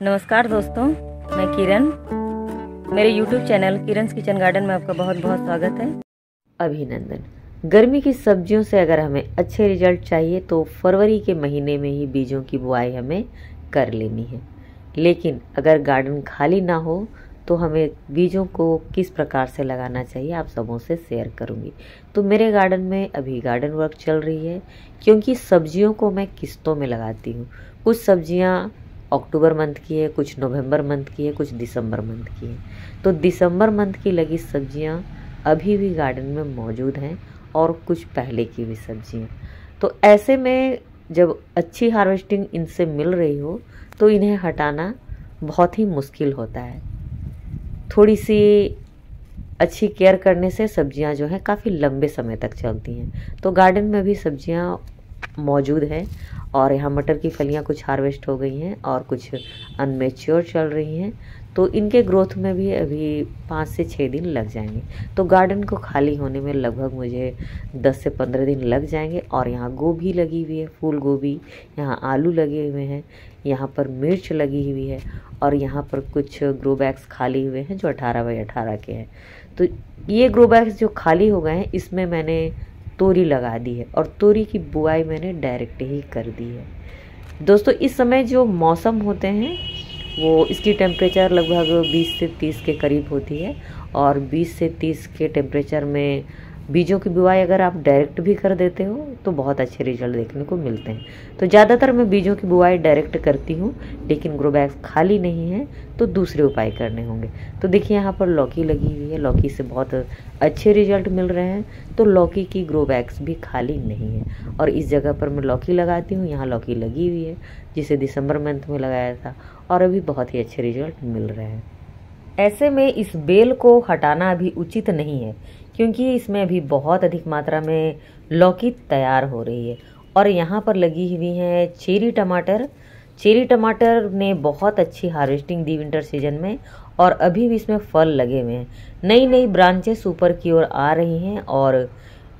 नमस्कार दोस्तों, मैं किरण। मेरे YouTube चैनल किरण's किचन गार्डन में आपका बहुत बहुत स्वागत है। अभिनंदन। गर्मी की सब्जियों से अगर हमें अच्छे रिजल्ट चाहिए तो फरवरी के महीने में ही बीजों की बुआई हमें कर लेनी है। लेकिन अगर गार्डन खाली ना हो तो हमें बीजों को किस प्रकार से लगाना चाहिए आप सबों से शेयर करूंगी। तो मेरे गार्डन में अभी गार्डन वर्क चल रही है, क्योंकि सब्जियों को मैं किस्तों में लगाती हूँ। कुछ सब्जियाँ अक्टूबर मंथ की है, कुछ नवंबर मंथ की है, कुछ दिसंबर मंथ की है। तो दिसंबर मंथ की लगी सब्जियां अभी भी गार्डन में मौजूद हैं और कुछ पहले की भी सब्जियां। तो ऐसे में जब अच्छी हार्वेस्टिंग इनसे मिल रही हो तो इन्हें हटाना बहुत ही मुश्किल होता है। थोड़ी सी अच्छी केयर करने से सब्जियां जो है काफ़ी लंबे समय तक चलती हैं। तो गार्डन में भी सब्जियां मौजूद हैं और यहाँ मटर की फलियाँ कुछ हार्वेस्ट हो गई हैं और कुछ अनमेच्योर चल रही हैं। तो इनके ग्रोथ में भी अभी 5 से 6 दिन लग जाएंगे। तो गार्डन को खाली होने में लगभग मुझे 10 से 15 दिन लग जाएंगे। और यहाँ गोभी लगी हुई है, फूल गोभी, यहाँ आलू लगे हुए हैं, यहाँ पर मिर्च लगी हुई है और यहाँ पर कुछ ग्रो बैग्स खाली हुए हैं जो 18 बाई 18 के हैं। तो ये ग्रो बैग्स जो खाली हो गए हैं इसमें मैंने तोरी लगा दी है और तोरी की बुआई मैंने डायरेक्ट ही कर दी है। दोस्तों, इस समय जो मौसम होते हैं वो इसकी टेम्परेचर लगभग 20 से 30 के करीब होती है और 20 से 30 के टेम्परेचर में बीजों की बुआई अगर आप डायरेक्ट भी कर देते हो तो बहुत अच्छे रिजल्ट देखने को मिलते हैं। तो ज़्यादातर मैं बीजों की बुआई डायरेक्ट करती हूँ, लेकिन ग्रो बैग्स खाली नहीं है तो दूसरे उपाय करने होंगे। तो देखिए यहाँ पर लौकी लगी हुई है, लौकी से बहुत अच्छे रिजल्ट मिल रहे हैं। तो लौकी की ग्रो बैग्स भी खाली नहीं है और इस जगह पर मैं लौकी लगाती हूँ। यहाँ लौकी लगी हुई है जिसे दिसंबर मंथ में लगाया था और अभी बहुत ही अच्छे रिजल्ट मिल रहे हैं। ऐसे में इस बेल को हटाना अभी उचित नहीं है, क्योंकि इसमें अभी बहुत अधिक मात्रा में लौकी तैयार हो रही है। और यहाँ पर लगी हुई है चेरी टमाटर। चेरी टमाटर ने बहुत अच्छी हार्वेस्टिंग दी विंटर सीजन में और अभी भी इसमें फल लगे हुए हैं। नई नई ब्रांचेस ऊपर की ओर आ रही हैं और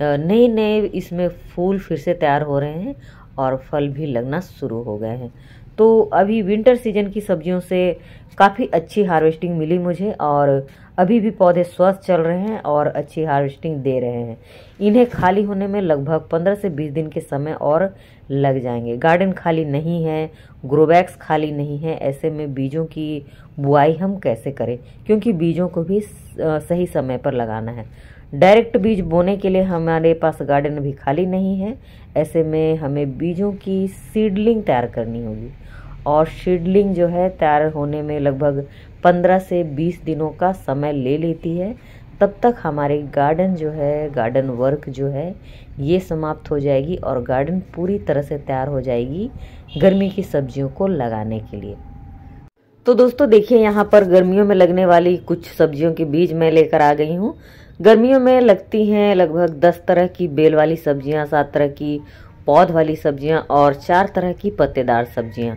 नए नए इसमें फूल फिर से तैयार हो रहे हैं और फल भी लगना शुरू हो गए हैं। तो अभी विंटर सीजन की सब्जियों से काफ़ी अच्छी हार्वेस्टिंग मिली मुझे और अभी भी पौधे स्वस्थ चल रहे हैं और अच्छी हार्वेस्टिंग दे रहे हैं। इन्हें खाली होने में लगभग 15 से 20 दिन के समय और लग जाएंगे। गार्डन खाली नहीं है, ग्रो बैग्स खाली नहीं है। ऐसे में बीजों की बुआई हम कैसे करें, क्योंकि बीजों को भी सही समय पर लगाना है। डायरेक्ट बीज बोने के लिए हमारे पास गार्डन अभी खाली नहीं है। ऐसे में हमें बीजों की सीडलिंग तैयार करनी होगी और सीडलिंग जो है तैयार होने में लगभग 15 से 20 दिनों का समय ले लेती है। तब तक हमारे गार्डन जो है, गार्डन वर्क जो है ये समाप्त हो जाएगी और गार्डन पूरी तरह से तैयार हो जाएगी गर्मी की सब्जियों को लगाने के लिए। तो दोस्तों देखिए, यहाँ पर गर्मियों में लगने वाली कुछ सब्जियों के बीज मैं लेकर आ गई हूँ। गर्मियों में लगती हैं लगभग 10 तरह की बेल वाली सब्जियाँ, 7 तरह की पौध वाली सब्जियाँ और 4 तरह की पत्तेदार सब्जियाँ।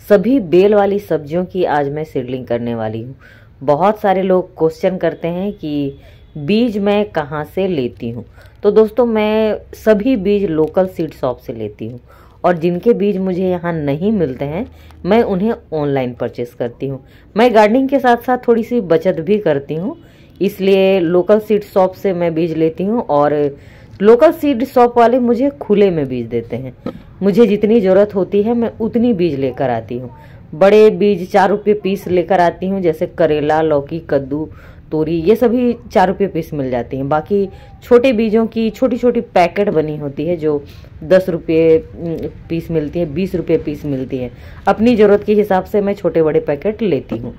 सभी बेल वाली सब्जियों की आज मैं सीडलिंग करने वाली हूँ। बहुत सारे लोग क्वेश्चन करते हैं कि बीज मैं कहाँ से लेती हूँ। तो दोस्तों, मैं सभी बीज लोकल सीड शॉप से लेती हूँ और जिनके बीज मुझे यहाँ नहीं मिलते हैं मैं उन्हें ऑनलाइन परचेस करती हूँ। मैं गार्डनिंग के साथ साथ थोड़ी सी बचत भी करती हूँ, इसलिए लोकल सीड शॉप से मैं बीज लेती हूँ और लोकल सीड शॉप वाले मुझे खुले में बीज देते हैं। मुझे जितनी ज़रूरत होती है मैं उतनी बीज लेकर आती हूँ। बड़े बीज 4 रुपये पीस लेकर आती हूँ, जैसे करेला, लौकी, कद्दू, तोरी, ये सभी 4 रुपये पीस मिल जाती हैं। बाकी छोटे बीजों की छोटी छोटी पैकेट बनी होती है जो 10 रुपये पीस मिलती है, 20 रुपये पीस मिलती है। अपनी ज़रूरत के हिसाब से मैं छोटे बड़े पैकेट लेती हूँ।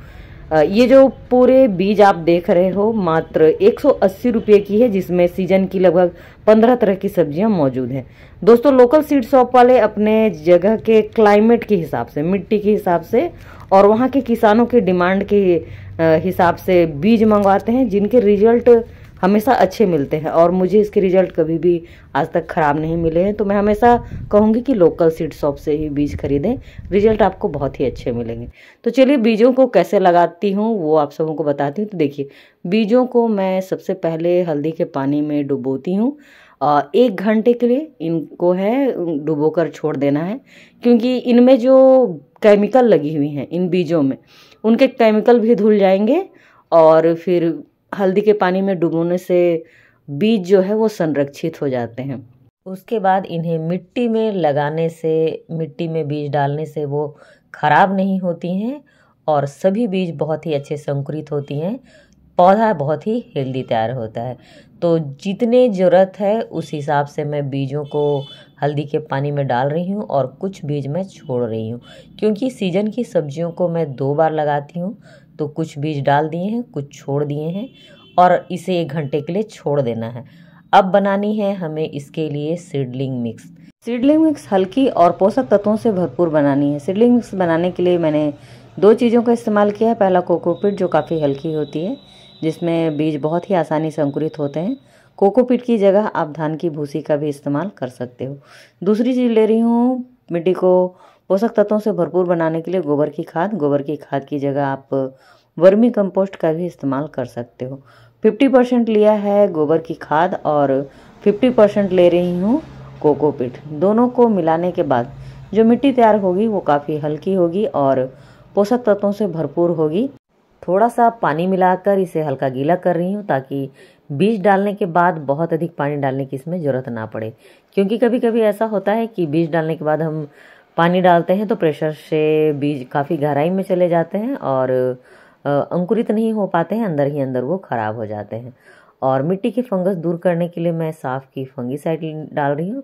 ये जो पूरे बीज आप देख रहे हो मात्र 180 रुपये की है, जिसमें सीजन की लगभग 15 तरह की सब्जियां मौजूद हैं। दोस्तों, लोकल सीड शॉप वाले अपने जगह के क्लाइमेट के हिसाब से, मिट्टी के हिसाब से और वहाँ के किसानों के डिमांड के हिसाब से बीज मंगवाते हैं, जिनके रिजल्ट हमेशा अच्छे मिलते हैं और मुझे इसके रिजल्ट कभी भी आज तक ख़राब नहीं मिले हैं। तो मैं हमेशा कहूँगी कि लोकल सीड शॉप से ही बीज खरीदें, रिजल्ट आपको बहुत ही अच्छे मिलेंगे। तो चलिए बीजों को कैसे लगाती हूँ वो आप सबों को बताती हूँ। तो देखिए, बीजों को मैं सबसे पहले हल्दी के पानी में डुबोती हूँ 1 घंटे के लिए इनको है डुबोकर छोड़ देना है, क्योंकि इनमें जो केमिकल लगी हुई हैं इन बीजों में, उनके केमिकल भी धुल जाएंगे और फिर हल्दी के पानी में डुबोने से बीज जो है वो संरक्षित हो जाते हैं। उसके बाद इन्हें मिट्टी में लगाने से, मिट्टी में बीज डालने से वो खराब नहीं होती हैं और सभी बीज बहुत ही अच्छे से अंकुरित होती हैं। पौधा बहुत ही हेल्दी तैयार होता है। तो जितने ज़रूरत है उस हिसाब से मैं बीजों को हल्दी के पानी में डाल रही हूँ और कुछ बीज मैं छोड़ रही हूँ, क्योंकि सीजन की सब्जियों को मैं 2 बार लगाती हूँ। तो कुछ बीज डाल दिए हैं, कुछ छोड़ दिए हैं और इसे 1 घंटे के लिए छोड़ देना है। अब बनानी है हमें इसके लिए सीडलिंग मिक्स। सीडलिंग मिक्स हल्की और पोषक तत्वों से भरपूर बनानी है। सीडलिंग मिक्स बनाने के लिए मैंने 2 चीज़ों का इस्तेमाल किया है। पहला कोकोपीट, जो काफ़ी हल्की होती है, जिसमें बीज बहुत ही आसानी से अंकुरित होते हैं। कोकोपीट की जगह आप धान की भूसी का भी इस्तेमाल कर सकते हो। दूसरी चीज़ ले रही हूँ मिट्टी को पोषक तत्वों से भरपूर बनाने के लिए गोबर की खाद। गोबर की खाद की जगह आप वर्मी कंपोस्ट का भी इस्तेमाल कर सकते हो। 50% लिया है गोबर की खाद और 50% ले रही हूँ कोकोपीट। दोनों को मिलाने के बाद जो मिट्टी तैयार होगी वो काफ़ी हल्की होगी और पोषक तत्वों से भरपूर होगी। थोड़ा सा पानी मिलाकर इसे हल्का गीला कर रही हूँ ताकि बीज डालने के बाद बहुत अधिक पानी डालने की इसमें ज़रूरत ना पड़े, क्योंकि कभी कभी ऐसा होता है कि बीज डालने के बाद हम पानी डालते हैं तो प्रेशर से बीज काफ़ी गहराई में चले जाते हैं और अंकुरित नहीं हो पाते हैं, अंदर ही अंदर वो खराब हो जाते हैं। और मिट्टी की फंगस दूर करने के लिए मैं साफ की फंगीसाइड डाल रही हूँ।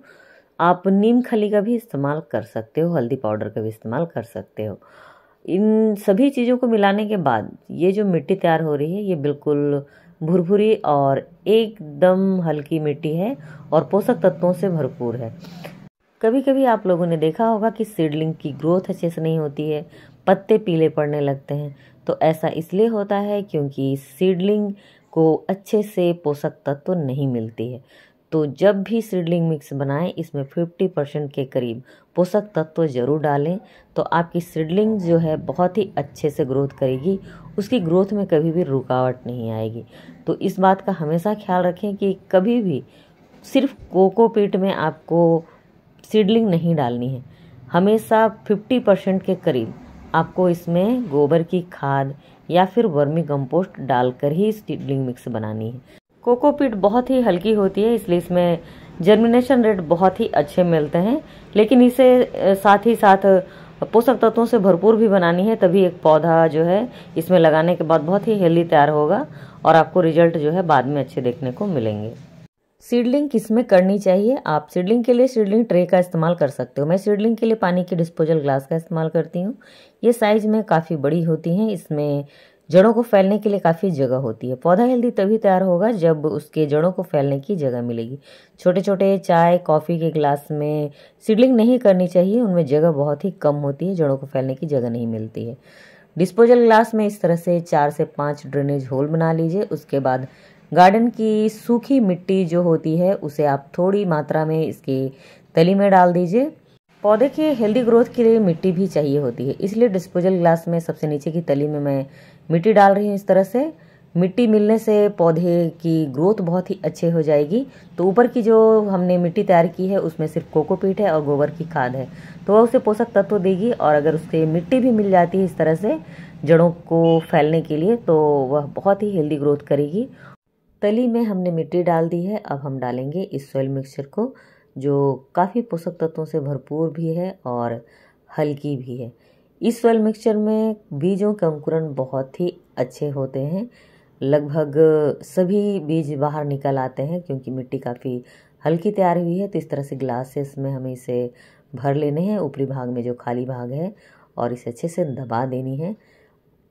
आप नीम खली का भी इस्तेमाल कर सकते हो, हल्दी पाउडर का भी इस्तेमाल कर सकते हो। इन सभी चीज़ों को मिलाने के बाद ये जो मिट्टी तैयार हो रही है ये बिल्कुल भुरभुरी और एकदम हल्की मिट्टी है और पोषक तत्वों से भरपूर है। कभी कभी आप लोगों ने देखा होगा कि सीडलिंग की ग्रोथ अच्छे से नहीं होती है, पत्ते पीले पड़ने लगते हैं। तो ऐसा इसलिए होता है क्योंकि सीडलिंग को अच्छे से पोषक तत्व नहीं मिलती है। तो जब भी सीडलिंग मिक्स बनाएं इसमें 50% के करीब पोषक तत्व जरूर डालें, तो आपकी सीडलिंग जो है बहुत ही अच्छे से ग्रोथ करेगी, उसकी ग्रोथ में कभी भी रुकावट नहीं आएगी। तो इस बात का हमेशा ख्याल रखें कि कभी भी सिर्फ कोकोपीट में आपको सीडलिंग नहीं डालनी है। हमेशा 50% के करीब आपको इसमें गोबर की खाद या फिर वर्मी कंपोस्ट डालकर ही सीडलिंग मिक्स बनानी है। कोकोपीट बहुत ही हल्की होती है, इसलिए इसमें जर्मिनेशन रेट बहुत ही अच्छे मिलते हैं, लेकिन इसे साथ ही साथ पोषक तत्वों से भरपूर भी बनानी है, तभी एक पौधा जो है इसमें लगाने के बाद बहुत ही हेल्दी तैयार होगा और आपको रिजल्ट जो है बाद में अच्छे देखने को मिलेंगे। सीडलिंग किसमें करनी चाहिए? आप सीडलिंग के लिए सीडलिंग ट्रे का इस्तेमाल कर सकते हो। मैं सीडलिंग के लिए पानी की डिस्पोजल ग्लास का इस्तेमाल करती हूँ। ये साइज में काफ़ी बड़ी होती हैं, इसमें जड़ों को फैलने के लिए काफ़ी जगह होती है। पौधा हेल्दी तभी तैयार होगा जब उसके जड़ों को फैलने की जगह मिलेगी। छोटे छोटे चाय कॉफ़ी के ग्लास में सीडलिंग नहीं करनी चाहिए, उनमें जगह बहुत ही कम होती है, जड़ों को फैलने की जगह नहीं मिलती है। डिस्पोजल ग्लास में इस तरह से 4 से 5 ड्रेनेज होल बना लीजिए। उसके बाद गार्डन की सूखी मिट्टी जो होती है उसे आप थोड़ी मात्रा में इसकी तली में डाल दीजिए। पौधे के हेल्दी ग्रोथ के लिए मिट्टी भी चाहिए होती है, इसलिए डिस्पोजल ग्लास में सबसे नीचे की तली में मैं मिट्टी डाल रही हूँ। इस तरह से मिट्टी मिलने से पौधे की ग्रोथ बहुत ही अच्छे हो जाएगी। तो ऊपर की जो हमने मिट्टी तैयार की है उसमें सिर्फ कोकोपीट है और गोबर की खाद है, तो वह उसे पोषक तत्व देगी। और अगर उससे मिट्टी भी मिल जाती है इस तरह से जड़ों को फैलने के लिए, तो वह बहुत ही हेल्दी ग्रोथ करेगी। तली में हमने मिट्टी डाल दी है। अब हम डालेंगे इस सॉइल मिक्सचर को, जो काफ़ी पोषक तत्वों से भरपूर भी है और हल्की भी है। इस सॉइल मिक्सचर में बीजों के अंकुरण बहुत ही अच्छे होते हैं, लगभग सभी बीज बाहर निकल आते हैं क्योंकि मिट्टी काफ़ी हल्की तैयार हुई है। तो इस तरह से ग्लासेस में हमें इसे भर लेने हैं, ऊपरी भाग में जो खाली भाग है, और इसे अच्छे से दबा देनी है।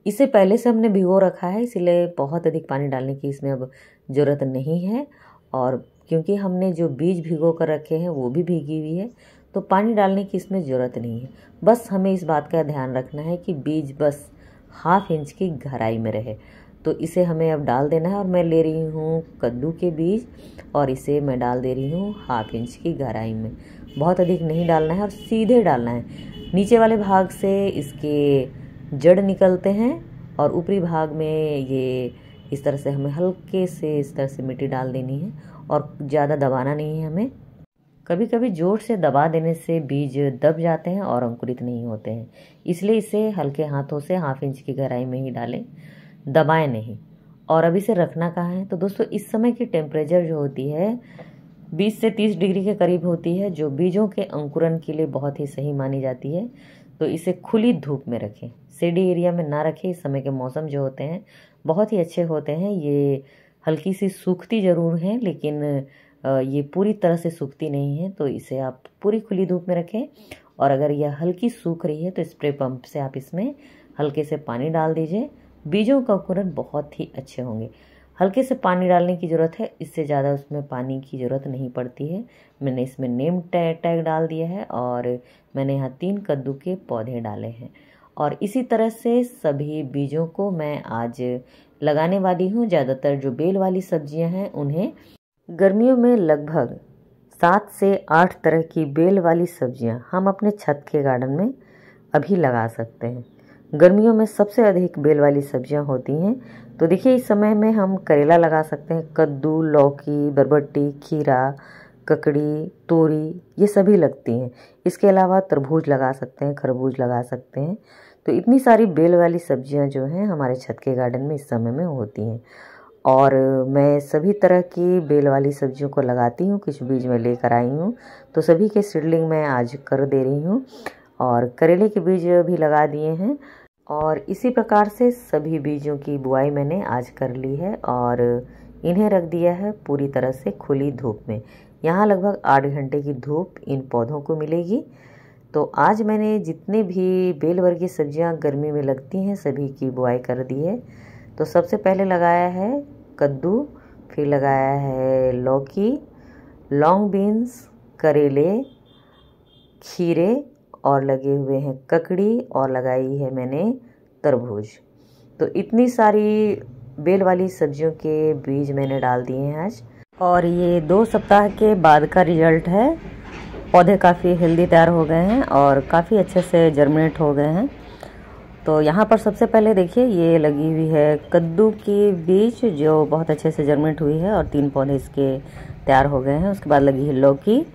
इसे पहले से हमने भिगो रखा है, इसलिए बहुत अधिक पानी डालने की इसमें अब ज़रूरत नहीं है। और क्योंकि हमने जो बीज भिगो कर रखे हैं वो भी भीगी हुई है, तो पानी डालने की इसमें ज़रूरत नहीं है। बस हमें इस बात का ध्यान रखना है कि बीज बस 1/2 इंच की गहराई में रहे। तो इसे हमें अब डाल देना है। और मैं ले रही हूँ कद्दू के बीज और इसे मैं डाल दे रही हूँ 1/2 इंच की गहराई में। बहुत अधिक नहीं डालना है और सीधे डालना है। नीचे वाले भाग से इसके जड़ निकलते हैं और ऊपरी भाग में ये इस तरह से हमें हल्के से इस तरह से मिट्टी डाल देनी है और ज़्यादा दबाना नहीं है हमें। कभी कभी जोर से दबा देने से बीज दब जाते हैं और अंकुरित नहीं होते हैं, इसलिए इसे हल्के हाथों से 1/2 इंच की गहराई में ही डालें, दबाएं नहीं। और अब इसे रखना कहाँ है, तो दोस्तों इस समय की टेम्परेचर जो होती है 20 से 30 डिग्री के करीब होती है, जो बीजों के अंकुरन के लिए बहुत ही सही मानी जाती है। तो इसे खुली धूप में रखें, शेडी एरिया में ना रखें। इस समय के मौसम जो होते हैं बहुत ही अच्छे होते हैं। ये हल्की सी सूखती ज़रूर हैं, लेकिन ये पूरी तरह से सूखती नहीं है, तो इसे आप पूरी खुली धूप में रखें। और अगर यह हल्की सूख रही है तो स्प्रे पंप से आप इसमें हल्के से पानी डाल दीजिए, बीजों का अंकुरन बहुत ही अच्छे होंगे। हल्के से पानी डालने की ज़रूरत है, इससे ज़्यादा उसमें पानी की ज़रूरत नहीं पड़ती है। मैंने इसमें नेम टैग डाल दिया है और मैंने यहाँ 3 कद्दू के पौधे डाले हैं। और इसी तरह से सभी बीजों को मैं आज लगाने वाली हूँ। ज़्यादातर जो बेल वाली सब्जियाँ हैं उन्हें गर्मियों में लगभग 7 से 8 तरह की बेल वाली सब्जियां हम अपने छत के गार्डन में अभी लगा सकते हैं। गर्मियों में सबसे अधिक बेल वाली सब्जियां होती हैं। तो देखिए इस समय में हम करेला लगा सकते हैं, कद्दू, लौकी, बरबट्टी, खीरा, ककड़ी, तोरी, ये सभी लगती हैं। इसके अलावा तरबूज लगा सकते हैं, खरबूज लगा सकते हैं। तो इतनी सारी बेल वाली सब्जियां जो हैं हमारे छत के गार्डन में इस समय में होती हैं। और मैं सभी तरह की बेल वाली सब्जियों को लगाती हूँ, कुछ बीज मैं लेकर आई हूँ, तो सभी के सीडलिंग मैं आज कर दे रही हूँ। और करेले के बीज भी लगा दिए हैं। और इसी प्रकार से सभी बीजों की बुआई मैंने आज कर ली है और इन्हें रख दिया है पूरी तरह से खुली धूप में। यहाँ लगभग 8 घंटे की धूप इन पौधों को मिलेगी। तो आज मैंने जितने भी बेल वर्गीय सब्जियाँ गर्मी में लगती हैं सभी की बुआई कर दी है। तो सबसे पहले लगाया है कद्दू, फिर लगाया है लौकी, लॉन्ग बीन्स, करेले, खीरे और लगे हुए हैं ककड़ी और लगाई है मैंने तरबूज। तो इतनी सारी बेल वाली सब्जियों के बीज मैंने डाल दिए हैं आज। और ये 2 सप्ताह के बाद का रिजल्ट है। पौधे काफ़ी हेल्दी तैयार हो गए हैं और काफ़ी अच्छे से जर्मिनेट हो गए हैं। तो यहाँ पर सबसे पहले देखिए ये लगी हुई है कद्दू की बीज जो बहुत अच्छे से जर्मिनेट हुई है और 3 पौधे इसके तैयार हो गए हैं। उसके बाद लगी है लौकी,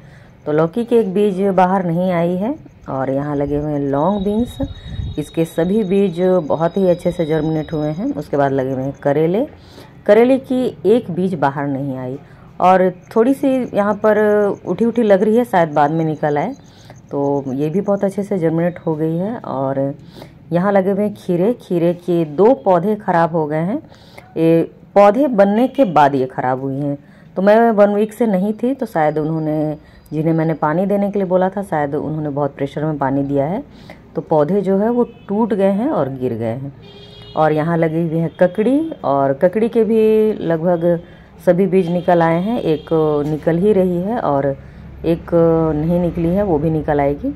तो लौकी के एक बीज बाहर नहीं आई है। और यहाँ लगे हुए हैं लॉन्ग बीन्स, इसके सभी बीज बहुत ही अच्छे से जर्मिनेट हुए हैं। उसके बाद लगे हुए हैं करेले, करेले की एक बीज बाहर नहीं आई और थोड़ी सी यहाँ पर उठी लग रही है, शायद बाद में निकल आए। तो ये भी बहुत अच्छे से जर्मिनेट हो गई है। और यहाँ लगे हुए खीरे, खीरे के 2 पौधे खराब हो गए हैं। ये पौधे बनने के बाद ये खराब हुई हैं। तो मैं 1 वीक से नहीं थी, तो शायद उन्होंने, जिन्हें मैंने पानी देने के लिए बोला था, शायद उन्होंने बहुत प्रेशर में पानी दिया है, तो पौधे जो है वो टूट गए हैं और गिर गए हैं। और यहाँ लगी हुई है ककड़ी, और ककड़ी के भी लगभग सभी बीज निकल आए हैं। एक निकल ही रही है और एक नहीं निकली है, वो भी निकल आएगी।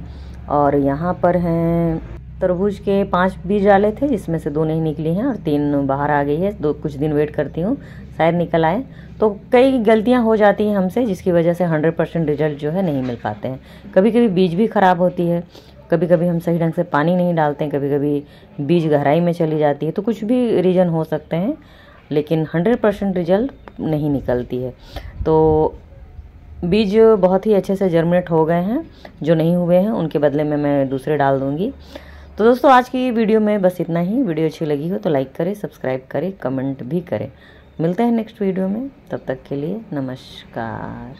और यहाँ पर हैं तरबूज के 5 बीज डाले थे, जिसमें से 2 नहीं निकली हैं और 3 बाहर आ गई है। 2 कुछ दिन वेट करती हूँ, शायद निकल आए। तो कई गलतियाँ हो जाती हैं हमसे, जिसकी वजह से 100% रिजल्ट जो है नहीं मिल पाते हैं। कभी कभी बीज भी ख़राब होती है, कभी कभी हम सही ढंग से पानी नहीं डालते हैं, कभी कभी बीज गहराई में चली जाती है, तो कुछ भी रीज़न हो सकते हैं, लेकिन 100% रिजल्ट नहीं निकलती है। तो बीज बहुत ही अच्छे से जर्मिनेट हो गए हैं, जो नहीं हुए हैं उनके बदले में मैं दूसरे डाल दूँगी। तो दोस्तों आज की वीडियो में बस इतना ही। वीडियो अच्छी लगी हो तो लाइक करें, सब्सक्राइब करें, कमेंट भी करें। मिलते हैं नेक्स्ट वीडियो में, तब तक के लिए नमस्कार।